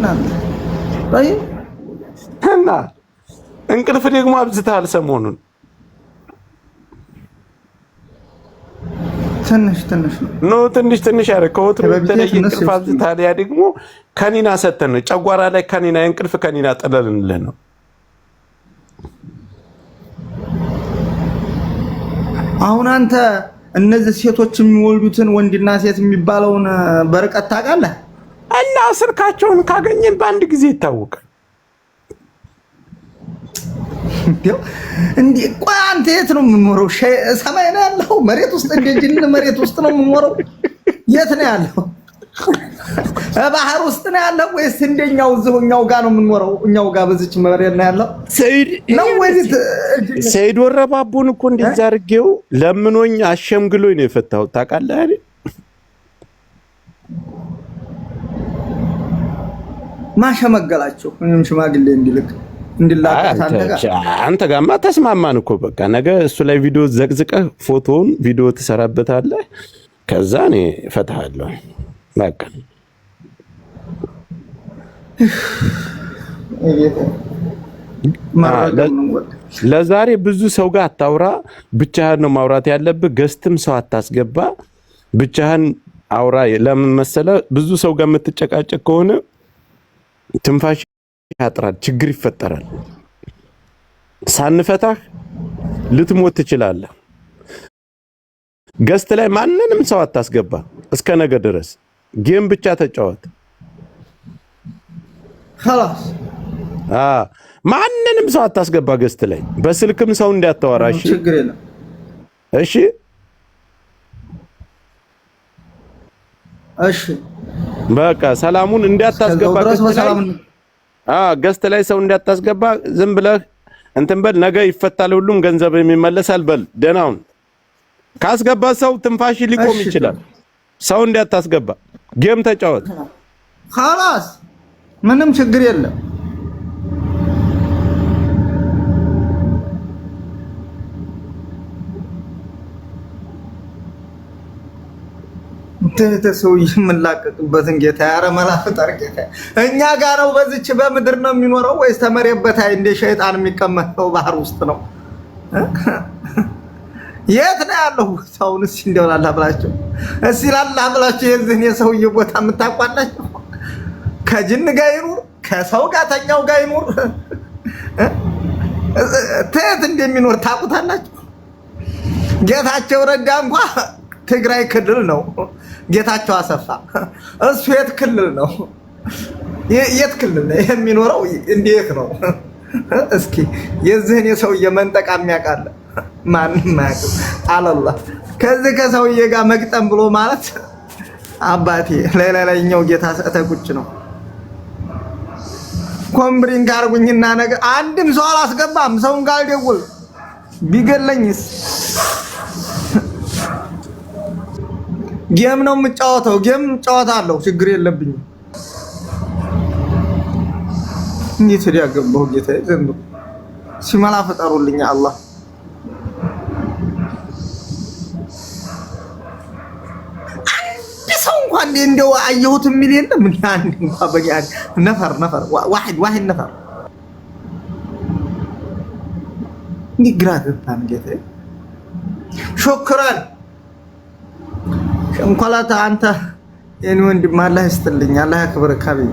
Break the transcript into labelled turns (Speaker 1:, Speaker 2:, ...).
Speaker 1: እናንተ አይ
Speaker 2: እና እንቅልፍ ደግሞ አብዝተሃል ሰሞኑን። ትንሽ ያረከው ተበተለይ እንቅልፍ አብዝተሃል። ያ ደግሞ ከኒና ሰተን ነው ጨጓራ ላይ ከኒና እንቅልፍ ከኒና ጠለልንልህ ነው።
Speaker 1: አሁን አንተ እነዚህ ሴቶች የሚወልዱትን ወንድና ሴት የሚባለውን በርቀት ታውቃለህ?
Speaker 2: እና ስልካቸውን ካገኘን በአንድ ጊዜ ይታወቃል።
Speaker 1: እንዴ ቆይ አንተ የት ነው የምኖረው? ሰማይ ነው ያለው? መሬት ውስጥ እንደ ጅን መሬት ውስጥ ነው የምኖረው? የት ነው ያለው? ባህር ውስጥ ነው ያለው ወይስ እንደኛው እኛው ጋር ነው የምኖረው? እኛው ጋር በዚች መሬት ነው ያለው?
Speaker 2: ሰይድ ወረባቡን እኮ እንደዛ አድርጌው ለምኖኝ አሸምግሎኝ ነው የፈታሁት። ታውቃለህ አይደል?
Speaker 1: ማሸመገላቸው ምንም ሽማግሌ እንዲላቀት
Speaker 2: አንተ ጋርማ ተስማማን እኮ በቃ ነገ እሱ ላይ ቪዲዮ ዘቅዝቀህ ፎቶውን ቪዲዮ ትሰራበታለህ። ከዛ እኔ እፈታሃለሁ በቃ። ለዛሬ ብዙ ሰው ጋር አታውራ፣ ብቻህን ነው ማውራት ያለብህ። ገስትም ሰው አታስገባ፣ ብቻህን አውራ። ለምን መሰለህ? ብዙ ሰው ጋር የምትጨቃጨቅ ከሆነ ትንፋሽ ያጥራል፣ ችግር ይፈጠራል። ሳንፈታህ ልትሞት ትችላለህ። ገስት ላይ ማንንም ሰው አታስገባ እስከ ነገ ድረስ። ጌም ብቻ ተጫወት።
Speaker 1: خلاص
Speaker 2: ማንንም ሰው አታስገባ ገስት ላይ። በስልክም ሰው እንዳታወራ እሺ?
Speaker 1: ችግር የለም
Speaker 2: እሺ?
Speaker 1: እሺ
Speaker 2: በቃ ሰላሙን እንዳታስገባ ገስት ላይ ሰው እንዳታስገባ። ዝም ብለህ እንትን በል። ነገ ይፈታል፣ ሁሉም ገንዘብ የሚመለሳል። በል ደናውን ካስገባ ሰው ትንፋሽ ሊቆም ይችላል። ሰው እንዳታስገባ፣ ጌም ተጫወት።
Speaker 1: خلاص ምንም ችግር የለም። ተሰው ይምላቀቅበትን ጌታ ያረ መላፍጠር ጌታ እኛ ጋር ነው። በዚች በምድር ነው የሚኖረው ወይስ ተመረበታ እንደ ሸይጣን የሚቀመጠው ባህር ውስጥ ነው? የት ነው ያለው? ሰውንስ እንደው ላላ ብላችሁ ላላ ብላችሁ የዚህን የሰውዬ ቦታ የምታቋላችሁ ከጅን ጋር ይኑር ከሰው ጋር ተኛው ጋር ይኑር ተት እንደሚኖር ታውቁታላችሁ። ጌታቸው ረዳ እንኳን ትግራይ ክልል ነው። ጌታቸው አሰፋ እሱ የት ክልል ነው? የት ክልል ነው የሚኖረው? እንዴት ነው እስኪ የዚህን የሰውዬ መንጠቃ የሚያውቃለ? ማንም ማያውቅ አላህ። ከዚህ ከሰውዬ ጋር መግጠም ብሎ ማለት አባቴ ላይኛው ጌታ ተቁጭ ነው። ኮምብሪንግ አርጉኝና ነገር አንድም ሰው አላስገባም። ሰውን ጋር ደውል ቢገለኝስ ጌም ነው የምጫወተው። ጌም ጫወታለሁ፣ ችግር የለብኝም። እንዴት ያገባው ጌታዬ ዘንዶ ሲመላ ፈጠሩልኝ አላህ። ሰው እንኳን እንደው አየሁት የሚል የለም። ምን አንድ እንኳን በጊያን ነፈር ዋሂድ ነፈር ንግራታን ጌታዬ ሹክራን እንኳን አንተ የኔ ወንድም አላህ ይስጥልኝ፣ አላህ ያክብርክ ሀቢቢ።